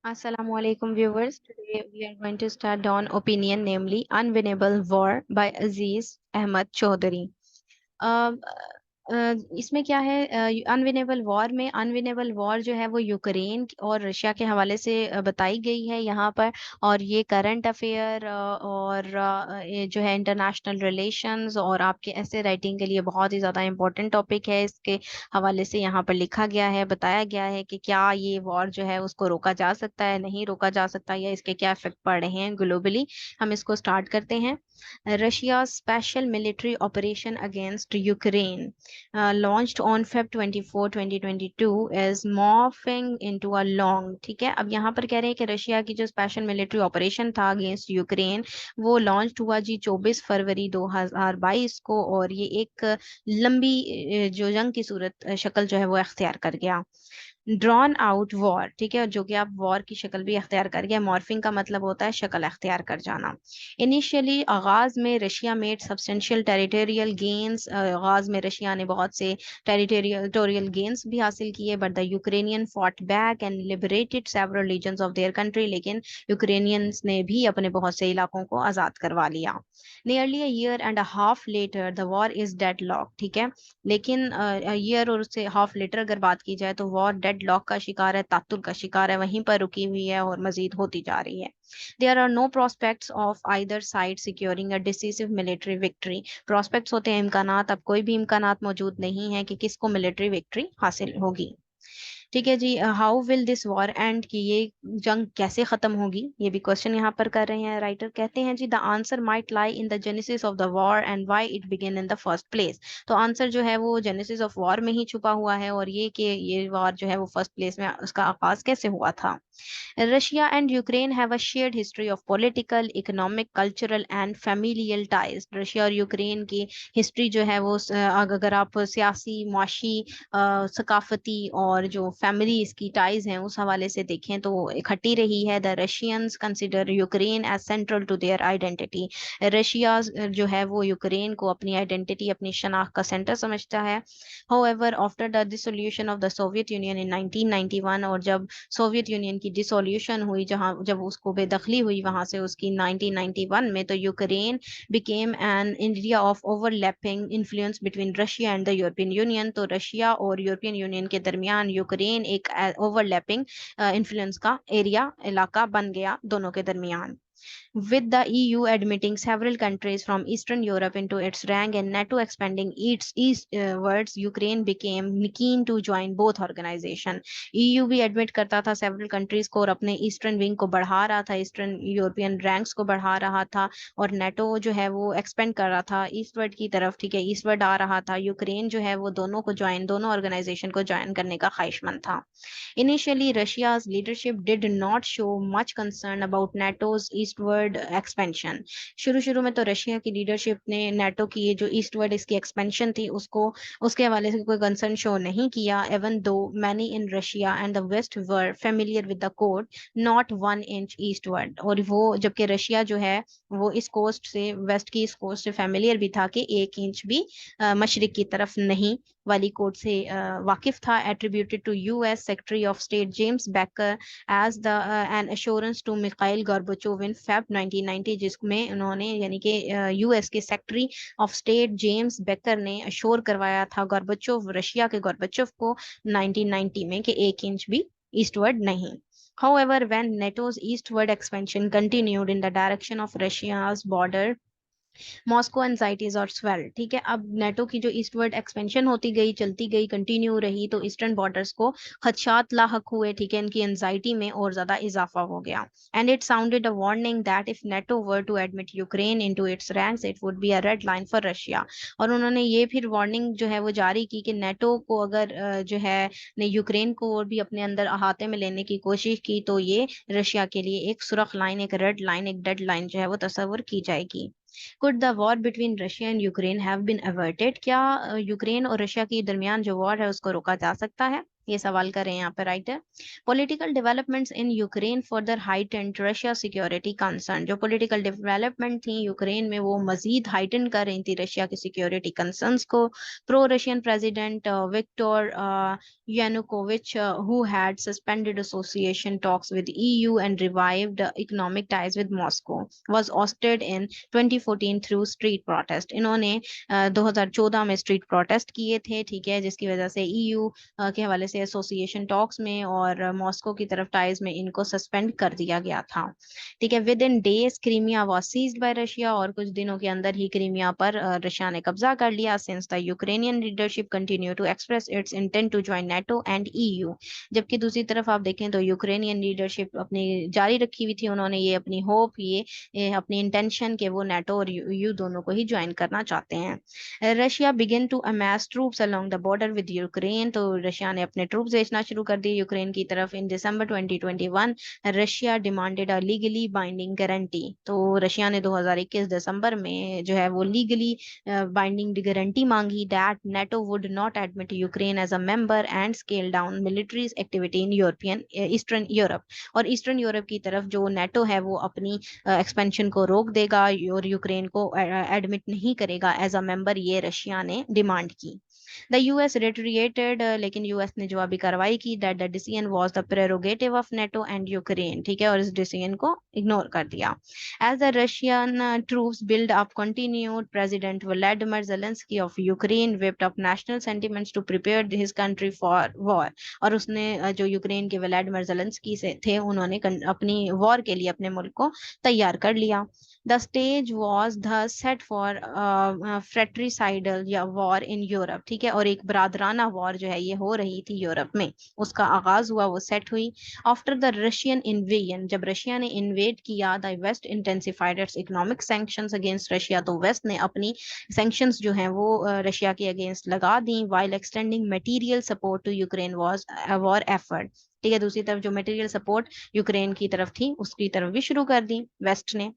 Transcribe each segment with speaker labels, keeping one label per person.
Speaker 1: Assalamualaikum viewers. Today we are going to start on opinion, namely Unwinnable War by Aziz Ahmad Chaudhary. अ, इसमें क्या है? अनविनेबल war में अनविनेबल war जो है वो यूक्रेन और रशिया के हवाले से बताई गई है यहाँ पर। और ये करंट अफेयर और ये जो है इंटरनेशनल रिलेशंस और आपके ऐसे राइटिंग के लिए बहुत ही ज़्यादा इम्पोर्टेंट टॉपिक है। इसके हवाले से यहाँ पर लिखा गया है, बताया गया है कि क्या ये वॉर जो है उसको रोका जा सकता है, नहीं रोका जा सकता, या इसके क्या इफेक्ट पड़ रहे हैं ग्लोबली। हम इसको स्टार्ट करते हैं। Russia's special military operation against Ukraine, launched on Feb 24, 2022, is morphing into a long। ठीक है, अब यहाँ पर कह रहे हैं कि रशिया की जो स्पेशल मिलिट्री ऑपरेशन था अगेंस्ट यूक्रेन, वो लॉन्च हुआ जी 24 फरवरी 2022 को, और ये एक लंबी जो जंग की सूरत शक्ल जो है वो अख्तियार कर गया। ड्रॉन आउट वॉर, ठीक है, जो कि आप वॉर की शक्ल भी अख्तियार कर गया। मॉर्फिंग का मतलब होता है शक्ल अख्तियार कर जाना। इनिशियली आगाज में Russia made substantial territorial gains, आगाज में रशिया ने बहुत से टेरिटोरियल गेन्स भी हासिल किए। But the Ukrainian fought back and liberated several regions of their country, लेकिन यूक्रेनियंस ने भी अपने बहुत से इलाकों को आज़ाद करवा लिया। Nearly a year and a half later the war is deadlock, ठीक है, लेकिन ईयर और उससे हाफ लेटर अगर बात की जाए तो वॉर डेड लॉक का शिकार है, तातुल का शिकार है, वहीं पर रुकी हुई है और मजीद होती जा रही है। There are no prospects of either side securing a decisive military victory. Prospects होते हैं इम्कानात, अब कोई भी इम्कानात मौजूद नहीं है कि किसको मिलिट्री विक्ट्री हासिल होगी। ठीक है जी। How will this war end, कि ये जंग कैसे खत्म होगी, ये भी क्वेश्चन यहाँ पर कर रहे हैं राइटर। कहते हैं जी the answer might lie in the genesis of the war and why it began in the first place. तो आंसर जो है वो जेनेसिस ऑफ वॉर में ही छुपा हुआ है, और ये कि ये वॉर जो है वो फर्स्ट प्लेस में उसका आगाज कैसे हुआ था। Russia and Ukraine have a shared history of political, economic, cultural and familial ties। Russia और यूक्रेन की हिस्ट्री जो है वो अगर आप सियासी, मुआशी, सकाफती और जो फैमिली इसकी टाइज हैं उस हवाले से देखें तो वो इकट्ठी रही है। The Russians consider Ukraine as central to their identity. Russia जो है वो यूक्रेन को अपनी आइडेंटिटी, अपनी शनाख्त का सेंटर समझता है। However, after the dissolution of the Soviet Union in 1991, और जब सोवियत यूनियन की डिसोल्यूशन हुई, जहां जब उसको बेदखली हुई वहां से उसकी 1991 में, तो Ukraine became an area of overlapping influence between Russia and the European union. तो रशिया और यूरोपियन यूनियन के दरमियान यूक्रेन एक ओवरलैपिंग इन्फ्लुएंस का एरिया, इलाका बन गया दोनों के दरमियान। With the EU admitting several countries from Eastern Europe into its rank and NATO expanding its eastwards, Ukraine became keen to join both organization। EU भी एडमिट करता था सेवरल कंट्रीज को और अपने ईस्टर्न विंग को बढ़ा रहा था, ईस्टर्न यूरोपियन रैंक्स को बढ़ा रहा था, और नेटो जो है वो एक्सपेंड कर रहा था ईस्टवर्ड की तरफ, ठीक है, ईस्टवर्ड आ रहा था। यूक्रेन जो है वो दोनों ऑर्गेनाइजेशन को ज्वाइन करने का ख्वाहिशमंद था। Initially, Russia's leadership did not show much concern about NATO's eastward expansion। शुरू शुरू में तो रशिया की लीडरशिप ने नेटो की ये जो ईस्टवर्ड इसकी एक्सपेंशन थी उसको, उसके हवाले से कोई कंसर्न शो नहीं किया। Even though many in Russia and the West were familiar with the quote not 1 inch eastward. और वो जबकि रशिया जो है वो इस कोस्ट से, वेस्ट की इस कोस्ट से फेमिलियर भी था कि 1 इंच भी मशरिक की तरफ नहीं वाली कोड से वाकिफ था। Attributed to US secretary of state James Baker as the an assurance to Mikhail Gorbachev in Feb 1990, जिसमें उन्होंने यानी कि यूएस के secretary of state James Baker ने अश्योर करवाया था गोर्बाचोव, रशिया के गोर्बाचोव को 1990 में, कि 1 इंच भी ईस्टवर्ड नहीं। However, when NATO's eastward expansion continued in the direction of Russia's border, Moscow anxieties और स्वेल, ठीक है, अब नेटो की जो ईस्टवर्ड एक्सपेंशन होती गई, चलती गई, कंटिन्यू रही, तो ईस्टर्न बॉर्डर्स को खदशात लाहक हुए, ठीक है, इनकी एंजाइटी में और ज्यादा इजाफा हो गया। And it sounded a warning that if NATO were to admit Ukraine into its ranks it would be a red line for Russia. और उन्होंने ये फिर वार्निंग जो है वो जारी की कि नेटो को अगर जो है ने यूक्रेन को और भी अपने अंदर अहाते में लेने की कोशिश की तो ये रशिया के लिए एक सुरख लाइन, एक रेड लाइन, एक डेड लाइन जो है वो तस्वर की जाएगी। Could the war between Russia and Ukraine have been averted, क्या यूक्रेन और रशिया के दरमियान जो वॉर है उसको रोका जा सकता है। ये सवाल कर रहे हैं यहाँ पे writer. Political developments in Ukraine further heightened Russia security concern. जो पॉलिटिकल डेवलपमेंट थी यूक्रेन में वो मजीद हाइटेंड कर रही थी रशिया की सिक्योरिटी कंसर्न्स को। Pro Russian president Viktor Yanukovych who had suspended association talks with EU and revived economic ties with Moscow was ousted in 2014 through street protest. इन्होंने 2014 में स्ट्रीट प्रोटेस्ट किए थे, ठीक है, जिसकी वजह से ईयू के हवाले से एसोसिएशन टॉक्स में और मॉस्को की तरफ टाइज में इनको सस्पेंड कर दिया गया था। ठीक है, within days Crimea was seized by Russia, और कुछ दिनों के अंदर ही क्रीमिया पर रशिया ने कब्जा कर लिया। Since the Ukrainian leadership continue to express its intent to join NATO and EU. जबकि दूसरी तरफ आप देखें तो यूक्रेनियन लीडरशिप अपनी जारी रखी हुई थी, उन्होंने ये अपनी होप, ये अपनी इंटेंशन के वो नेटो और ईयू दोनों को ही ज्वाइन करना चाहते हैं। Russia begin to amass troops along the border with Ukraine. तो रशिया ने अपने ट्रूप्स भेजना शुरू कर दिए यूक्रेन की तरफ। In December 2021 Russia demanded a legally binding guarantee. तो रशिया ने 2021 दिसंबर में जो है वो लीगली बाइंडिंग गारंटी मांगी that NATO would not admit Ukraine as a member and scale down military activity in European eastern Europe. और ईस्टर्न यूरोप की तरफ जो नेटो है वो अपनी एक्सपेंशन को रोक देगा और यूक्रेन को एडमिट नहीं करेगा एज अ मेंबर, ये रशिया ने डिमांड की। द यूएस रिट्रिएटेड, लेकिन यूएस ने जवाबी कार्रवाई की that the decision was the prerogative of NATO and Ukraine. ठीक है, और इस डिसीजन को इग्नोर कर दिया। As the Russian troops build up continued, president Vladimir Zelensky of Ukraine whipped up national sentiments to prepare his country for war। और उसने जो यूक्रेन के व्लादिमीर जेलेंस्की से थे उन्होंने अपनी वॉर के लिए अपने मुल्क को तैयार कर लिया। The stage was the set for fratricidal या वॉर इन यूरोप। ठीक है, और एक बरादराना वॉर जो है ये हो रही थी यूरोप में, उसका आगाज हुआ, वो सेट हुई। आफ्टर द रशियन इन्वेजन, जब रशिया ने इन्वेड किया, the West intensified its economic sanctions against Russia. तो वेस्ट ने अपनी सैंक्शंस जो हैं वो रशिया के अगेंस्ट लगा दी। While extending material support to Ukraine was war effort. ठीक है, दूसरी तरफ जो मटेरियल सपोर्ट यूक्रेन की तरफ थी उसकी तरफ भी शुरू कर दी वेस्ट ने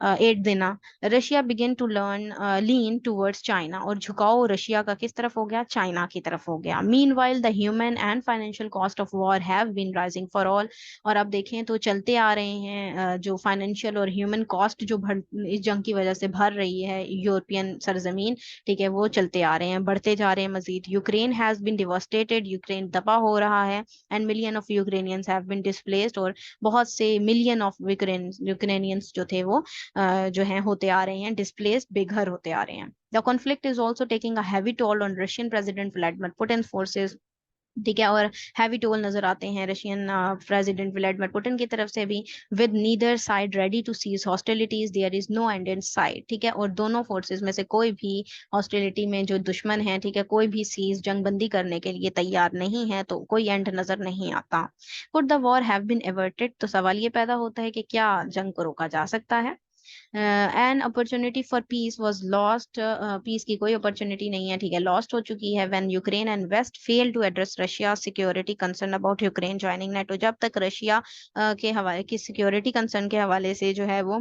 Speaker 1: एड देना। Russia begin to lean towards China, और झुकाव रशिया का किस तरफ हो गया, चाइना की तरफ हो गया। Meanwhile the human and financial cost of war have been rising for all. और अब देखें तो चलते आ रहे हैं जो फाइनेंशियल और ह्यूमन कॉस्ट जो इस जंग की वजह से भर रही है यूरोपियन सरजमीन, ठीक है, वो चलते आ रहे हैं, बढ़ते जा रहे हैं मजीद। Ukraine has been devastated, Ukraine तबाह हो रहा है। And million of Ukrainians have been displaced, और बहुत से मिलियन ऑफ यूक्रेनियंस जो थे वो जो हैं होते आ रहे हैं डिस्प्लेस्ड, बेघर होते आ रहे हैं। The conflict is also taking a heavy toll on Russian president Vladimir Putin forces. ठीक है, और हैवी टोल नजर आते हैं रशियन प्रेसिडेंट व्लादिमीर पुतिन की तरफ से भी। With neither side ready to cease hostilities there is no end in sight. ठीक है, और दोनों फोर्सेस में से कोई भी हॉस्टिलिटी में जो दुश्मन है, ठीक है, कोई भी सीज जंगबंदी करने के लिए तैयार नहीं है, तो कोई एंड नजर नहीं आता। Could the war have been averted, तो सवाल ये पैदा होता है कि क्या जंग को रोका जा सकता है। An opportunity for peace was lost, peace की कोई अपॉर्चुनिटी नहीं है, ठीक है, लॉस्ट हो चुकी है। When Ukraine and West fail to address Russia security concern about Ukraine joining NATO. जब तक रशिया के हवाले की सिक्योरिटी कंसर्न के हवाले से जो है वो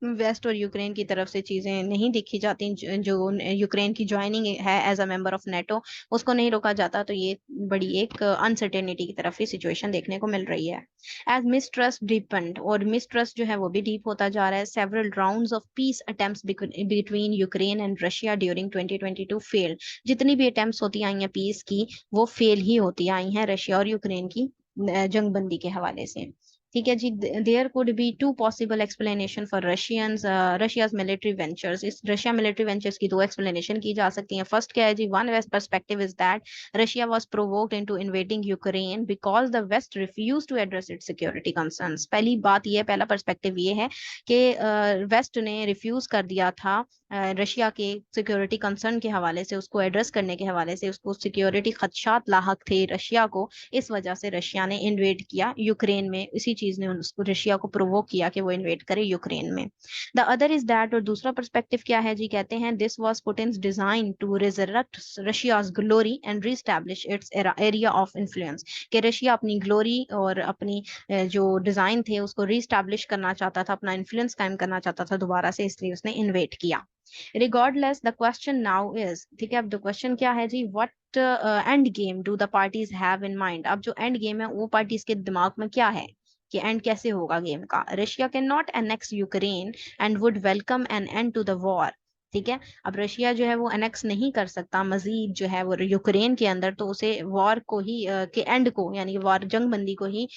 Speaker 1: वेस्ट और यूक्रेन की तरफ से चीजें नहीं देखी जाती, जो यूक्रेन की ज्वाइनिंग है as a member of NATO, उसको नहीं रोका जाता, तो ये बड़ी एक अनसर्टेनिटी की तरफ ही सिचुएशन देखने को मिल रही है। एज मिसट्रस्ट डीपेंड, और मिसट्रस्ट जो है वो भी डीप होता जा रहा है। Several rounds of peace attempts between Ukraine and Russia during 2022 failed. जितनी भी अटेम्प्ट्स होती आई हैं पीस की, वो फेल ही होती आई हैं रशिया और यूक्रेन की जंगबंदी के हवाले से। ठीक है जी, there could be two possible explanation for Russia's military ventures. इस रशिया मिलिट्री वेंचर्स की दो एक्सप्लेनेशन की जा सकती हैं। फर्स्ट क्या है जी, one west perspective is that Russia was provoked into invading Ukraine because the West refuse to address its security concerns. पहली बात ये, पहला पर्सपेक्टिव ये है कि वेस्ट ने रिफ्यूज कर दिया था रशिया के सिक्योरिटी कंसर्न के हवाले से, उसको एड्रेस करने के हवाले से, उसको सिक्योरिटी खदशात लाहक थे रशिया को, इस वजह से रशिया ने इन्वेड किया यूक्रेन में। इसी चीज ने उसको रशिया को प्रोवोक किया कि वो इन्वेड करे यूक्रेन में। द अदर इज दैट, और दूसरा पर्सपेक्टिव क्या है जी, कहते हैं this was Putin's design to resurrect Russia's glory and reestablish its area of influence. कि रशिया अपनी ग्लोरी और अपनी जो डिजाइन थे उसको रीस्टैब्लिश करना चाहता था, अपना इन्फ्लुएंस कायम करना चाहता था दोबारा से, इसलिए उसने इन्वेड किया। Regardless the question now is, ठीक है, अब द क्वेश्चन क्या है जी, what end game do the parties have in mind? अब जो एंड गेम है वो पार्टीज के दिमाग में क्या है कि एंड कैसे होगा गेम का? Russia can not annex Ukraine and would welcome an end to the war. ठीक है, अब रशिया जो है वो अनेक्स नहीं कर सकता मजीद जो है वो यूक्रेन के अंदर, तो उसे वॉर को ही के एंड को, यानी वॉर जंगबंदी को ही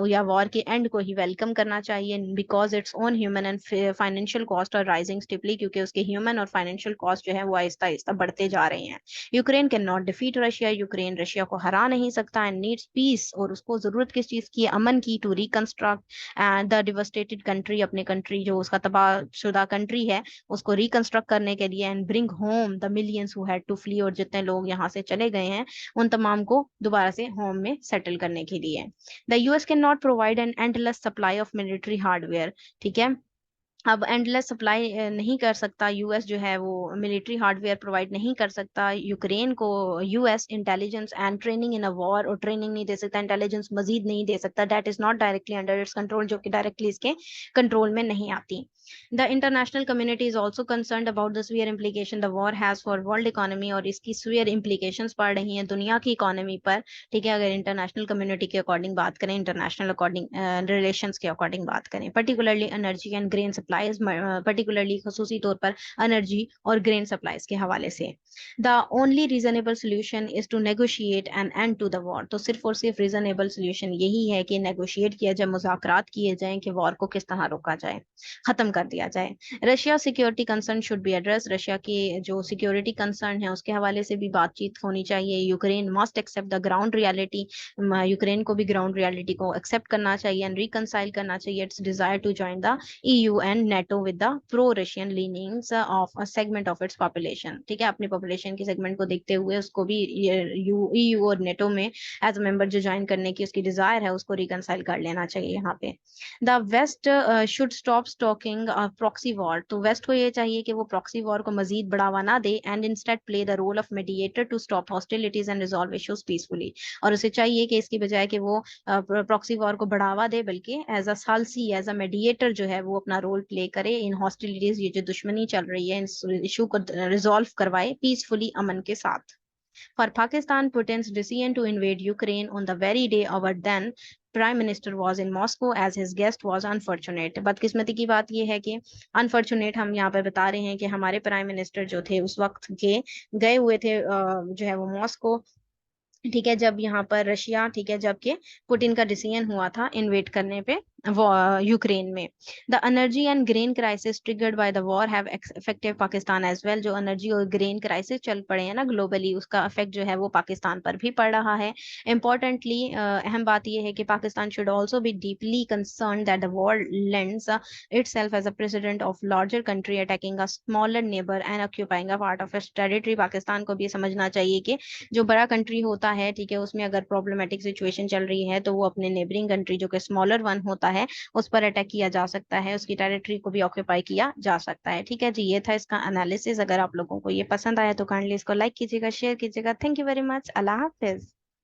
Speaker 1: या वॉर के एंड को ही वेलकम करना चाहिए, because its own human and financial cost are rising steeply, क्योंकि उसके ह्यूमन और फाइनेंशियल कॉस्ट जो है वो आहिस्ता आहिस्ता बढ़ते जा रहे हैं। Ukraine can not defeat Russia, Ukraine Russia को हरा नहीं सकता, एंड नीड्स पीस, और उसको जरूरत किस चीज की? अमन की, to reconstruct the devastated country, अपने कंट्री जो उसका तबाहशुदा कंट्री है उसको रिकंस्ट्रक्ट करने के लिए, and bring home the millions who had to flee, और जितने लोग यहाँ से चले गए हैं उन तमाम को दोबारा से होम में सेटल करने के लिए। The US can not provide an endless supply of military hardware. ठीक है, अब एंडलेस सप्लाई नहीं कर सकता यूएस जो है वो, मिलिट्री हार्डवेयर प्रोवाइड नहीं कर सकता यूक्रेन को। US intelligence and training in a war, और ट्रेनिंग नहीं दे सकता, इंटेलिजेंस मजीद नहीं दे सकता, that is not directly under its control, जो कि डायरेक्टली इसके कंट्रोल में नहीं आती। The international community is also concern about the sphere implication the war has for world economy, और इसकी स्फीयर इम्प्लीकेशंस पड़ रही हैं दुनिया की इकोनॉमी पर। ठीक है, अगर इंटरनेशनल कम्युनिटी के अकॉर्डिंग बात करें, इंटरनेशनल अकॉर्डिंग रिलेशंस के अकॉर्डिंग बात करें, particularly energy and grain supplies, particularly खसूसी तौर पर एनर्जी और ग्रेन सप्लाईज के हवाले से। The only reasonable solution is to negotiate an end to the war, तो सिर्फ और सिर्फ रीजनेबल सोल्यूशन यही है कि नेगोशिएट किया जाए, मुज़ाकरात किए जाएं कि वॉर को किस तरह रोका जाए, खत्म कर दिया जाए। Russia security concern should be address, Russia की जो सिक्योरिटी कंसर्न है उसके हवाले से भी बातचीत होनी चाहिए। Ukraine must accept the ground reality, Ukraine को भी ग्राउंड रियलिटी को एक्सेप्ट करना चाहिए एंड रिकंसाइल करना चाहिए its desire to join the EU and NATO with the pro Russian leanings of a segment of its population. ठीक है, अपनी पॉपुलेशन की सेगमेंट को देखते हुए उसको भी EU और नेटो में एज अ मेंबर जो ज्वाइन करने की उसकी डिजायर है उसको रिकंसाइल कर लेना चाहिए। यहाँ पे the West should stop stoking proxy war, तो वेस्ट को ये चाहिए कि वो प्रॉक्सी वॉर को मजीद बढ़ावा ना दे, and instead play the role of mediator to stop hostilities and resolve issues peacefully, और उसे चाहिए कि इसकी बजाय कि वो प्रॉक्सी वॉर को बढ़ावा दे, बल्कि एज अ सालसी, एज अ मीडिएटर जो है वो अपना रोल प्ले करे इन हॉस्टिलिटीज, ये जो दुश्मनी चल रही है इन इशू को रिजॉल्व करवाए पीसफुली, अमन के साथ। For Pakistan, Putin's decision to invade Ukraine on the very day our then Prime Minister was in Moscow as his guest was unfortunate. बदकिस्मती की बात यह है कि अनफॉर्चुनेट हम यहाँ पे बता रहे हैं कि हमारे प्राइम मिनिस्टर जो थे उस वक्त के गए हुए थे जो है वो मॉस्को। ठीक है, जब यहाँ पर रशिया, ठीक है, जबकि पुतिन का डिसीजन हुआ था इन्वेट करने पे वो यूक्रेन में। The energy and grain crisis triggered by the war have affected Pakistan as well, जो एनर्जी और ग्रेन क्राइसिस चल पड़े हैं ना ग्लोबली, उसका इफेक्ट जो है वो पाकिस्तान पर भी पड़ रहा है। इंपॉर्टेंटली अहम बात यह है कि Pakistan should also be deeply concern that the war lends itself as a precedent of larger country attacking a smaller neighbor and occupying a part of its territory। Pakistan को भी समझना चाहिए कि जो बड़ा कंट्री होता है, ठीक है, उसमें अगर प्रॉब्लमेटिक सिचुएशन चल रही है तो वो अपने नेबरिंग कंट्री जो कि स्मॉलर वन होता है उस पर अटैक किया जा सकता है, उसकी टेरिटरी को भी ऑक्यूपाई किया जा सकता है। ठीक है जी, ये था इसका एनालिसिस। अगर आप लोगों को ये पसंद आया तो काइंडली इसको लाइक कीजिएगा, शेयर कीजिएगा। Thank you very much. Allah Hafiz.